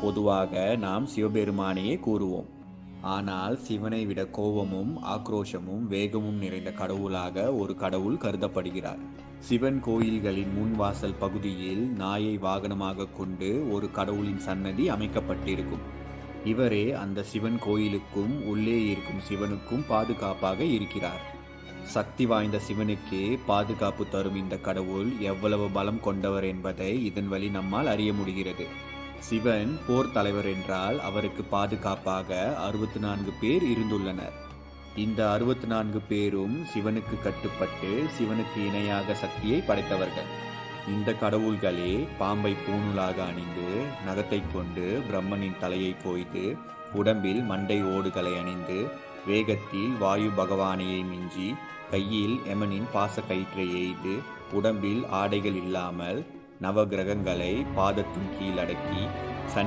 பொதுவாக நாம் சிவபெருமானையே கூறுவோம். ஆனால் சிவனை விட கோபமும் ஆக்ரோஷமும் வேகமும் நிறைந்த கடவுளாக ஒரு கடவுள் கருதப்படுகிறார். சிவன் கோயில்களின் முன்வாசல் பகுதியில் நாயை வாகனமாக கொண்டு ஒரு கடவுளின் சன்னதி அமைக்கப்பட்டிருக்கும். இவரே அந்த சிவன் கோயிலுக்கும் உள்ளே இருக்கும் சிவனுக்கும் பாதுகாப்பாக இருக்கிறார். சக்தி வாய்ந்த சிவனுக்கே பாதுகாப்பு தரும் இந்த கடவுள் எவ்வளவு பலம் கொண்டவர் என்பதை இதன் வழி நம்மால் அறிய முடிகிறது. சிவன் போர் தலைவர் என்றால் அவருக்கு பாதுகாப்பாக 64 பேர் இருந்துள்ளனர். இந்த 64 பேரும் சிவனுக்கு கட்டுப்பட்டு சிவனுக்கு இணையாக சக்தியை படைத்தவர்கள். இந்த கடவுள்களே பாம்பை பூணூலாக அணிந்து, நகத்தை கொண்டு பிரம்மனின் தலையை கொய்து, உடம்பில் மண்டை ஓடுகளை அணிந்து, வேகத்தில் வாயு பகவானையை மிஞ்சி, கையில் யமனின் பாச கயிற்றை எய்து, உடம்பில் ஆடைகள் இல்லாமல் நவ கிரகங்களை பாதத்தின் கீழ் அடக்கி, சனி